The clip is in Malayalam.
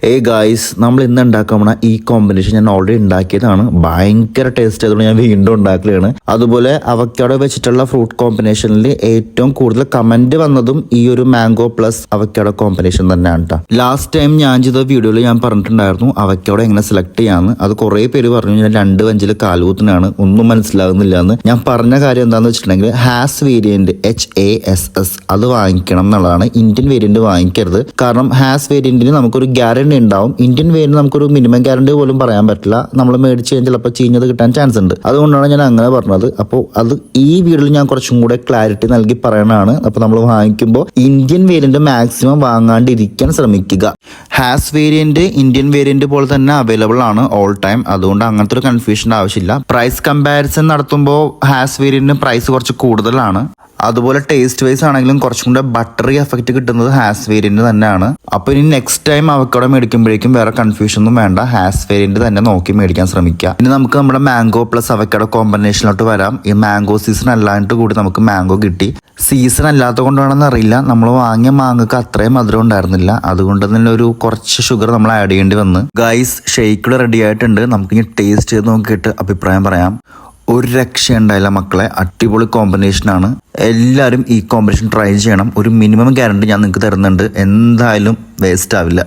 ഗായ്സ്, നമ്മൾ ഇന്ന് ഉണ്ടാക്കാൻ പോണ ഈ കോമ്പിനേഷൻ ഞാൻ ഓൾറെഡി ഉണ്ടാക്കിയതാണ്. ഭയങ്കര ടേസ്റ്റ് ആയതുകൊണ്ട് ഞാൻ വീണ്ടും ഉണ്ടാക്കുകയാണ്. അതുപോലെ അവക്കാഡോ വെച്ചിട്ടുള്ള ഫ്രൂട്ട് കോമ്പിനേഷനിൽ ഏറ്റവും കൂടുതൽ കമന്റ് വന്നതും ഈ ഒരു മാംഗോ പ്ലസ് അവക്കാഡോ കോമ്പിനേഷൻ തന്നെയാണ് കേട്ടോ. ലാസ്റ്റ് ടൈം ഞാൻ ചെയ്ത വീഡിയോയിൽ ഞാൻ പറഞ്ഞിട്ടുണ്ടായിരുന്നു അവക്കാഡോ എങ്ങനെ സെലക്ട് ചെയ്യാന്ന്. അത് കുറെ പേര് പറഞ്ഞു ഞാൻ 2 വഞ്ചിൽ കാൽകൂത്തിനാണ്, ഒന്നും മനസ്സിലാകുന്നില്ല എന്ന്. ഞാൻ പറഞ്ഞ കാര്യം എന്താണെന്ന് വെച്ചിട്ടുണ്ടെങ്കിൽ ഹാസ് വേരിയന്റ് HASS അത് വാങ്ങിക്കണം എന്നുള്ളതാണ്. ഇന്ത്യൻ വേരിയന്റ് വാങ്ങിക്കരുത്. കാരണം ഹാസ് വേരിയന്റിന് നമുക്കൊരു ഗ്യാരണ്ടി ഉണ്ടാവും. ഇന്ത്യൻ വേരിയന്റ് നമുക്കൊരു മിനിമം ഗ്യാരണ്ടി പോലും പറയാൻ പറ്റില്ല. നമ്മൾ മേടിച്ച് കഴിഞ്ഞാൽ ചിലപ്പോൾ ചീഞ്ഞത് കിട്ടാൻ ചാൻസ് ഉണ്ട്. അതുകൊണ്ടാണ് ഞാൻ അങ്ങനെ പറഞ്ഞത്. അപ്പോൾ അത് ഈ വീഡിയോയിൽ ഞാൻ കുറച്ചും കൂടെ ക്ലാരിറ്റി നൽകി പറയണതാണ്. അപ്പോൾ നമ്മൾ വാങ്ങിക്കുമ്പോൾ ഇന്ത്യൻ വേരിയന്റ് മാക്സിമം വാങ്ങാണ്ടിരിക്കാൻ ശ്രമിക്കുക. ഹാസ് വേരിയന്റ് ഇന്ത്യൻ വേരിയന്റ് പോലെ തന്നെ അവൈലബിൾ ആണ് ഓൾ ടൈം. അതുകൊണ്ട് അങ്ങനത്തെ ഒരു കൺഫ്യൂഷൻ്റെ ആവശ്യമില്ല. പ്രൈസ് കമ്പാരിസൺ നടത്തുമ്പോൾ ഹാസ് വേരിയന്റിന് പ്രൈസ് കുറച്ച് കൂടുതലാണ്. അതുപോലെ ടേസ്റ്റ് വൈസ് ആണെങ്കിലും കുറച്ചും കൂടെ ബട്ടറി എഫക്റ്റ് കിട്ടുന്നത് ഹാസ് വേരിയന്റ് തന്നെയാണ്. അപ്പോൾ ഇനി നെക്സ്റ്റ് ടൈം അവക്കാഡോ മേടിക്കുമ്പോഴേക്കും വേറെ കൺഫ്യൂഷൻ ഒന്നും വേണ്ട, ഹാസ് വേരിയന്റ് തന്നെ നോക്കി മേടിക്കാൻ ശ്രമിക്കുക. ഇനി നമുക്ക് നമ്മുടെ മാംഗോ പ്ലസ് അവക്കാഡോ കോമ്പിനേഷനിലോട്ട് വരാം. ഈ മാംഗോ സീസൺ അല്ലാണ്ട് കൂടി നമുക്ക് മാംഗോ കിട്ടി. സീസൺ അല്ലാത്ത കൊണ്ടാണെന്ന് അറിയില്ല, നമ്മൾ വാങ്ങിയ മാങ്ങക്ക് അത്രയും മധുരം ഉണ്ടായിരുന്നില്ല. അതുകൊണ്ട് തന്നെ ഒരു കുറച്ച് ഷുഗർ നമ്മൾ ആഡ് ചെയ്യേണ്ടി വന്ന്. ഗൈസ്, ഷെയ്ക്ക് റെഡി ആയിട്ടുണ്ട്. നമുക്കിനി ടേസ്റ്റ് ചെയ്ത് നോക്കിയിട്ട് അഭിപ്രായം പറയാം. ഒരു രക്ഷയുണ്ടായില്ല മക്കളെ, അടിപൊളി കോമ്പിനേഷനാണ്. എല്ലാവരും ഈ കോമ്പിനേഷൻ ട്രൈ ചെയ്യണം. ഒരു മിനിമം ഗ്യാരണ്ടി ഞാൻ നിങ്ങൾക്ക് തരുന്നുണ്ട്, എന്തായാലും വേസ്റ്റ് ആവില്ല.